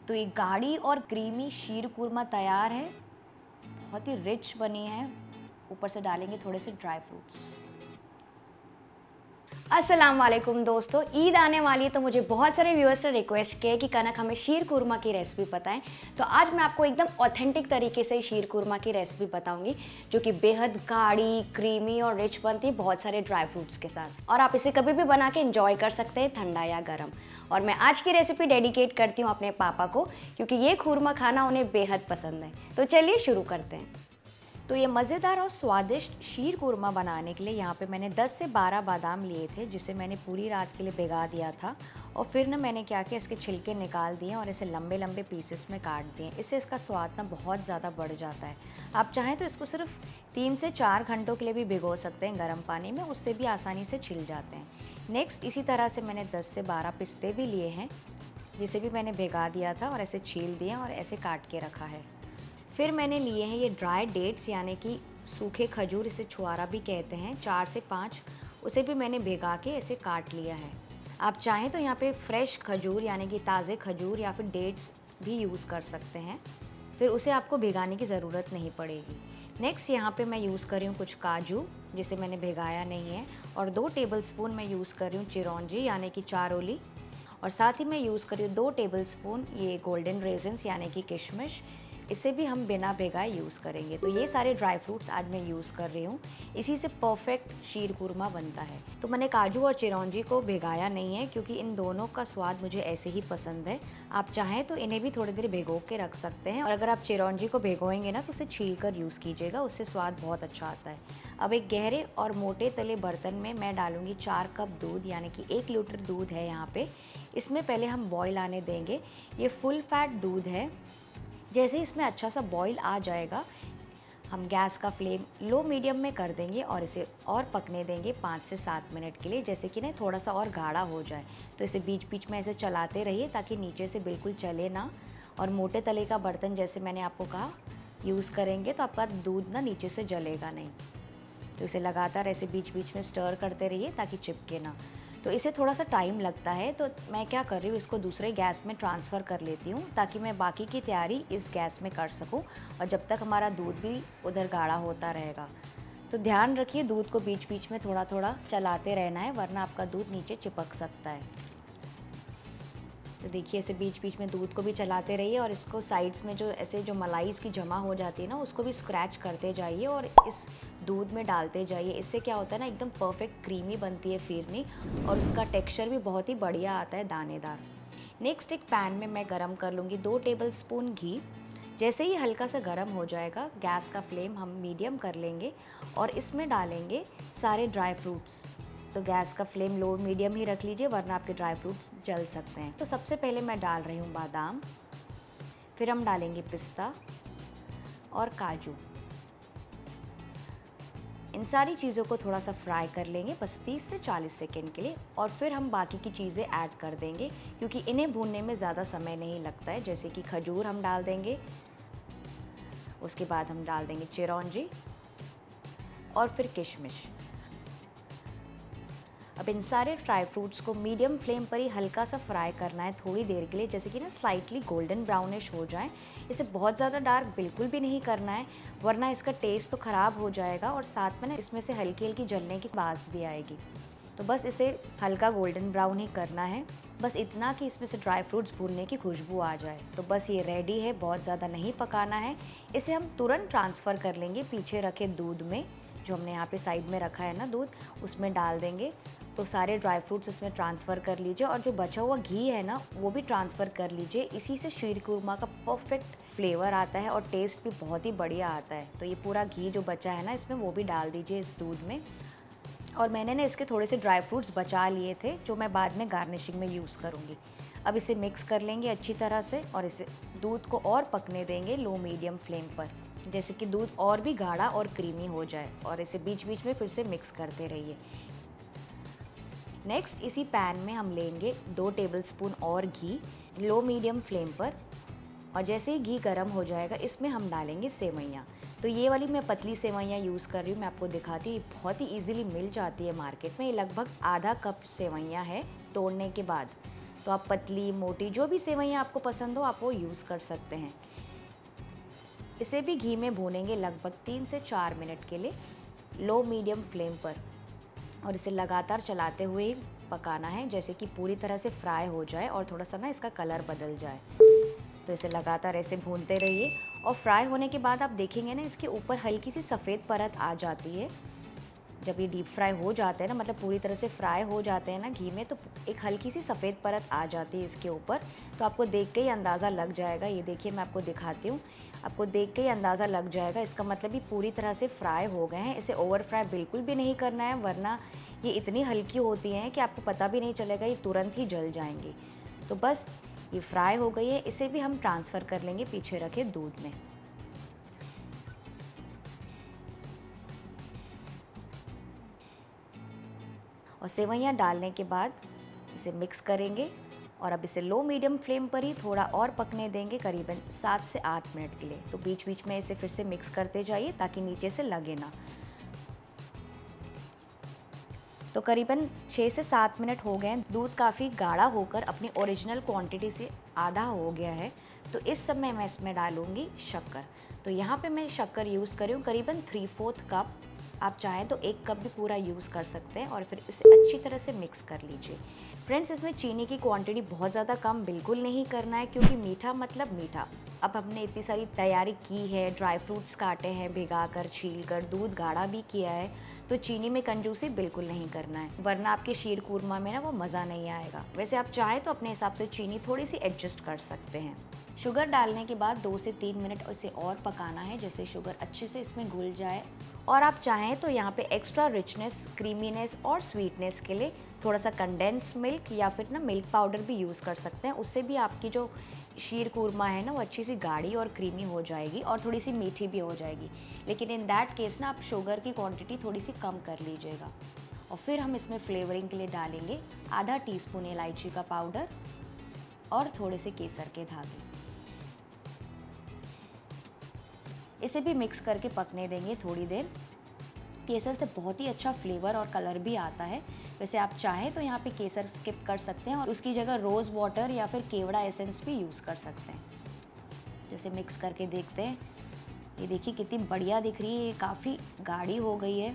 तो ये गाढ़ी और क्रीमी शीर कुरमा तैयार है। बहुत ही रिच बनी है। ऊपर से डालेंगे थोड़े से ड्राई फ्रूट्स। अस्सलाम वालेकुम दोस्तों, ईद आने वाली है तो मुझे बहुत सारे व्यूअर्स ने रिक्वेस्ट किया कि कनक हमें शीर कुरमा की रेसिपी बताएं। तो आज मैं आपको एकदम ऑथेंटिक तरीके से शीर कुरमा की रेसिपी बताऊंगी, जो कि बेहद गाढ़ी, क्रीमी और रिच बनती है बहुत सारे ड्राई फ्रूट्स के साथ। और आप इसे कभी भी बना के एंजॉय कर सकते हैं, ठंडा या गर्म। और मैं आज की रेसिपी डेडिकेट करती हूँ अपने पापा को, क्योंकि ये खुरमा खाना उन्हें बेहद पसंद है। तो चलिए शुरू करते हैं। तो ये मज़ेदार और स्वादिष्ट शीर कुरमा बनाने के लिए यहाँ पे मैंने 10 से 12 बादाम लिए थे, जिसे मैंने पूरी रात के लिए भिगा दिया था। और फिर ना मैंने क्या किया, इसके छिलके निकाल दिए और इसे लंबे लंबे पीसेस में काट दिए। इससे इसका स्वाद ना बहुत ज़्यादा बढ़ जाता है। आप चाहें तो इसको सिर्फ 3 से 4 घंटों के लिए भी भिगो सकते हैं गर्म पानी में, उससे भी आसानी से छिल जाते हैं। नेक्स्ट इसी तरह से मैंने 10 से 12 पिस्ते भी लिए हैं, जिसे भी मैंने भिगा दिया था और ऐसे छील दिए और ऐसे काट के रखा है। फिर मैंने लिए हैं ये ड्राई डेट्स, यानी कि सूखे खजूर, इसे छुआरा भी कहते हैं, 4 से 5। उसे भी मैंने भिगा के ऐसे काट लिया है। आप चाहें तो यहाँ पे फ्रेश खजूर यानी कि ताज़े खजूर या फिर डेट्स भी यूज़ कर सकते हैं, फिर उसे आपको भिगाने की ज़रूरत नहीं पड़ेगी। नेक्स्ट यहाँ पे मैं यूज़ कर रही हूँ कुछ काजू, जिसे मैंने भिगाया नहीं है, और 2 टेबलस्पून मैं यूज़ कर रही हूँ चिरौंजी यानी कि चारोली, और साथ ही मैं यूज़ कर रही हूँ 2 टेबलस्पून ये गोल्डन रेजिन्स यानी कि किशमिश। इसे भी हम बिना भिगाए यूज़ करेंगे। तो ये सारे ड्राई फ्रूट्स आज मैं यूज़ कर रही हूँ, इसी से परफेक्ट शीर कुरमा बनता है। तो मैंने काजू और चिरौंजी को भिगाया नहीं है, क्योंकि इन दोनों का स्वाद मुझे ऐसे ही पसंद है। आप चाहें तो इन्हें भी थोड़ी देर भिगो के रख सकते हैं, और अगर आप चिरौंजी को भिगोएंगे ना तो उसे छील कर यूज़ कीजिएगा, उससे स्वाद बहुत अच्छा आता है। अब एक गहरे और मोटे तले बर्तन में मैं डालूँगी 4 कप दूध, यानी कि 1 लीटर दूध है यहाँ पे। इसमें पहले हम बॉयल आने देंगे। ये फुल फैट दूध है। जैसे ही इसमें अच्छा सा बॉईल आ जाएगा, हम गैस का फ्लेम लो मीडियम में कर देंगे और इसे और पकने देंगे 5 से 7 मिनट के लिए, जैसे कि ना थोड़ा सा और गाढ़ा हो जाए। तो इसे बीच बीच में ऐसे चलाते रहिए ताकि नीचे से बिल्कुल चले ना। और मोटे तले का बर्तन, जैसे मैंने आपको कहा, यूज़ करेंगे तो आपका दूध ना नीचे से जलेगा नहीं। तो इसे लगातार ऐसे बीच बीच में स्टर करते रहिए ताकि चिपके ना। तो इसे थोड़ा सा टाइम लगता है, तो मैं क्या कर रही हूँ, इसको दूसरे गैस में ट्रांसफ़र कर लेती हूँ ताकि मैं बाकी की तैयारी इस गैस में कर सकूँ, और जब तक हमारा दूध भी उधर गाढ़ा होता रहेगा। तो ध्यान रखिए, दूध को बीच बीच में थोड़ा थोड़ा चलाते रहना है, वरना आपका दूध नीचे चिपक सकता है। तो देखिए, ऐसे बीच बीच में दूध को भी चलाते रहिए, और इसको साइड्स में जो ऐसे जो मलाई इसकी जमा हो जाती है ना, उसको भी स्क्रैच करते जाइए और इस दूध में डालते जाइए। इससे क्या होता है ना, एकदम परफेक्ट क्रीमी बनती है फिरनी, और उसका टेक्सचर भी बहुत ही बढ़िया आता है, दानेदार। नेक्स्ट एक पैन में मैं गरम कर लूँगी 2 टेबलस्पून घी। जैसे ही हल्का सा गरम हो जाएगा, गैस का फ्लेम हम मीडियम कर लेंगे और इसमें डालेंगे सारे ड्राई फ्रूट्स। तो गैस का फ्लेम लो मीडियम ही रख लीजिए, वरना आपके ड्राई फ्रूट्स जल सकते हैं। तो सबसे पहले मैं डाल रही हूँ बादाम, फिर हम डालेंगे पिस्ता और काजू। इन सारी चीज़ों को थोड़ा सा फ्राई कर लेंगे, बस 30 से 40 सेकेंड के लिए, और फिर हम बाकी की चीज़ें ऐड कर देंगे, क्योंकि इन्हें भूनने में ज़्यादा समय नहीं लगता है। जैसे कि खजूर हम डाल देंगे, उसके बाद हम डाल देंगे चिरौंजी और फिर किशमिश। अब इन सारे ड्राई फ्रूट्स को मीडियम फ्लेम पर ही हल्का सा फ्राई करना है थोड़ी देर के लिए, जैसे कि ना स्लाइटली गोल्डन ब्राउनिश हो जाए। इसे बहुत ज़्यादा डार्क बिल्कुल भी नहीं करना है, वरना इसका टेस्ट तो ख़राब हो जाएगा, और साथ में ना इसमें से हल्की हल्की जलने की आवाज़ भी आएगी। तो बस इसे हल्का गोल्डन ब्राउन ही करना है, बस इतना कि इसमें से ड्राई फ्रूट्स भूनने की खुशबू आ जाए। तो बस ये रेडी है, बहुत ज़्यादा नहीं पकाना है। इसे हम तुरंत ट्रांसफ़र कर लेंगे पीछे रखे दूध में, जो हमने यहाँ पे साइड में रखा है ना दूध, उसमें डाल देंगे। तो सारे ड्राई फ्रूट्स इसमें ट्रांसफ़र कर लीजिए, और जो बचा हुआ घी है ना, वो भी ट्रांसफ़र कर लीजिए। इसी से शीर कुरमा का परफेक्ट फ्लेवर आता है और टेस्ट भी बहुत ही बढ़िया आता है। तो ये पूरा घी जो बचा है ना इसमें, वो भी डाल दीजिए इस दूध में। और मैंने ना इसके थोड़े से ड्राई फ्रूट्स बचा लिए थे, जो मैं बाद में गार्निशिंग में यूज़ करूँगी। अब इसे मिक्स कर लेंगे अच्छी तरह से, और इसे दूध को और पकने देंगे लो मीडियम फ्लेम पर, जैसे कि दूध और भी गाढ़ा और क्रीमी हो जाए। और इसे बीच बीच में फिर से मिक्स करते रहिए। नेक्स्ट इसी पैन में हम लेंगे 2 टेबलस्पून और घी, लो मीडियम फ्लेम पर, और जैसे ही घी गर्म हो जाएगा, इसमें हम डालेंगे सेवइयाँ। तो ये वाली मैं पतली सेवइयाँ यूज़ कर रही हूँ, मैं आपको दिखाती हूँ। ये बहुत ही इजीली मिल जाती है मार्केट में। ये लगभग आधा कप सेवइयाँ है तोड़ने के बाद। तो आप पतली मोटी जो भी सेवइयाँ आपको पसंद हो आप वो यूज़ कर सकते हैं। इसे भी घी में भूनेंगे लगभग 3 से 4 मिनट के लिए लो मीडियम फ्लेम पर, और इसे लगातार चलाते हुए ही पकाना है, जैसे कि पूरी तरह से फ्राई हो जाए और थोड़ा सा ना इसका कलर बदल जाए। तो इसे लगातार ऐसे भूनते रहिए, और फ्राई होने के बाद आप देखेंगे ना इसके ऊपर हल्की सी सफ़ेद परत आ जाती है। जब ये डीप फ्राई हो जाते हैं ना, मतलब पूरी तरह से फ्राई हो जाते हैं ना घी में, तो एक हल्की सी सफ़ेद परत आ जाती है इसके ऊपर। तो आपको देख के ही अंदाज़ा लग जाएगा, ये देखिए मैं आपको दिखाती हूँ, आपको देख के ही अंदाज़ा लग जाएगा, इसका मतलब ये पूरी तरह से फ्राई हो गए हैं। इसे ओवर फ्राई बिल्कुल भी नहीं करना है, वरना ये इतनी हल्की होती हैं कि आपको पता भी नहीं चलेगा, ये तुरंत ही जल जाएंगी। तो बस ये फ्राई हो गई है, इसे भी हम ट्रांसफ़र कर लेंगे पीछे रखे दूध में। और सेवइयाँ डालने के बाद इसे मिक्स करेंगे, और अब इसे लो मीडियम फ्लेम पर ही थोड़ा और पकने देंगे, करीबन 7 से 8 मिनट के लिए। तो बीच बीच में इसे फिर से मिक्स करते जाइए ताकि नीचे से लगे ना। तो करीबन 6 से 7 मिनट हो गए हैं। दूध काफ़ी गाढ़ा होकर अपनी ओरिजिनल क्वांटिटी से आधा हो गया है। तो इस समय मैं इसमें डालूँगी शक्कर। तो यहाँ पे मैं शक्कर यूज़ कर रही हूँ करीबन 3/4 कप। आप चाहें तो 1 कप भी पूरा यूज़ कर सकते हैं, और फिर इसे अच्छी तरह से मिक्स कर लीजिए। फ्रेंड्स, इसमें चीनी की क्वांटिटी बहुत ज़्यादा कम बिल्कुल नहीं करना है, क्योंकि मीठा मतलब मीठा। अब हमने इतनी सारी तैयारी की है, ड्राई फ्रूट्स काटे हैं भिगाकर, छीलकर, दूध गाढ़ा भी किया है, तो चीनी में कंजूसी बिल्कुल नहीं करना है, वरना आपके शीर कूरमा में ना वो मज़ा नहीं आएगा। वैसे आप चाहें तो अपने हिसाब से चीनी थोड़ी सी एडजस्ट कर सकते हैं। शुगर डालने के बाद 2 से 3 मिनट इसे और पकाना है, जैसे शुगर अच्छे से इसमें घुल जाए। और आप चाहें तो यहाँ पे एक्स्ट्रा रिचनेस, क्रीमीनेस और स्वीटनेस के लिए थोड़ा सा कंडेंस मिल्क या फिर ना मिल्क पाउडर भी यूज़ कर सकते हैं। उससे भी आपकी जो शीर कूरमा है ना वो अच्छी सी गाढ़ी और क्रीमी हो जाएगी, और थोड़ी सी मीठी भी हो जाएगी। लेकिन इन दैट केस ना आप शुगर की क्वांटिटी थोड़ी सी कम कर लीजिएगा। और फिर हम इसमें फ्लेवरिंग के लिए डालेंगे आधा टीस्पून इलायची का पाउडर और थोड़े से केसर के धागे। इसे भी मिक्स करके पकने देंगे थोड़ी देर। केसर से बहुत ही अच्छा फ्लेवर और कलर भी आता है। वैसे आप चाहें तो यहाँ पे केसर स्किप कर सकते हैं, और उसकी जगह रोज़ वाटर या फिर केवड़ा एसेंस भी यूज़ कर सकते हैं। जैसे मिक्स करके देखते हैं, ये देखिए कितनी बढ़िया दिख रही है, ये काफ़ी गाढ़ी हो गई है।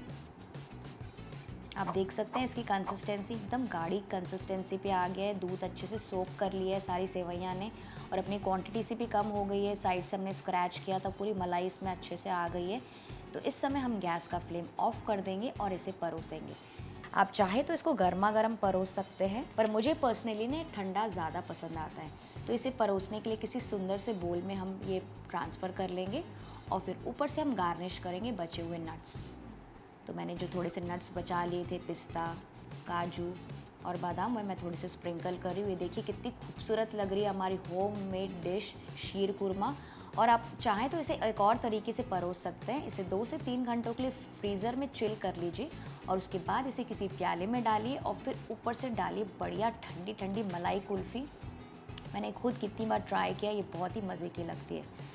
आप देख सकते हैं इसकी कंसिस्टेंसी एकदम गाढ़ी कंसिस्टेंसी पे आ गया है। दूध अच्छे से सोक कर लिया है सारी सेवइयाँ ने, और अपनी क्वांटिटी से भी कम हो गई है। साइड से हमने स्क्रैच किया था, पूरी मलाई इसमें अच्छे से आ गई है। तो इस समय हम गैस का फ्लेम ऑफ कर देंगे और इसे परोसेंगे। आप चाहें तो इसको गर्मा गर्म परोस सकते हैं, पर मुझे पर्सनली ना ठंडा ज़्यादा पसंद आता है। तो इसे परोसने के लिए किसी सुंदर से बोल में हम ये ट्रांसफ़र कर लेंगे, और फिर ऊपर से हम गार्निश करेंगे बचे हुए नट्स। तो मैंने जो थोड़े से नट्स बचा लिए थे, पिस्ता, काजू और बादाम, वह मैं थोड़ी सी स्प्रिंकल कर रही हूँ। ये देखिए कितनी खूबसूरत लग रही है हमारी होममेड डिश शीर कुरमा। और आप चाहें तो इसे एक और तरीके से परोस सकते हैं। इसे 2 से 3 घंटों के लिए फ्रीज़र में चिल कर लीजिए, और उसके बाद इसे किसी प्याले में डालिए, और फिर ऊपर से डालिए बढ़िया ठंडी ठंडी मलाई कुल्फ़ी। मैंने खुद कितनी बार ट्राई किया, ये बहुत ही मज़े की लगती है।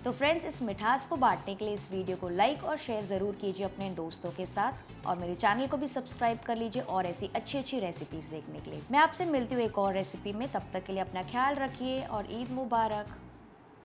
तो फ्रेंड्स, इस मिठास को बांटने के लिए इस वीडियो को लाइक और शेयर ज़रूर कीजिए अपने दोस्तों के साथ, और मेरे चैनल को भी सब्सक्राइब कर लीजिए और ऐसी अच्छी अच्छी रेसिपीज़ देखने के लिए। मैं आपसे मिलती हूँ एक और रेसिपी में, तब तक के लिए अपना ख्याल रखिए और ईद मुबारक।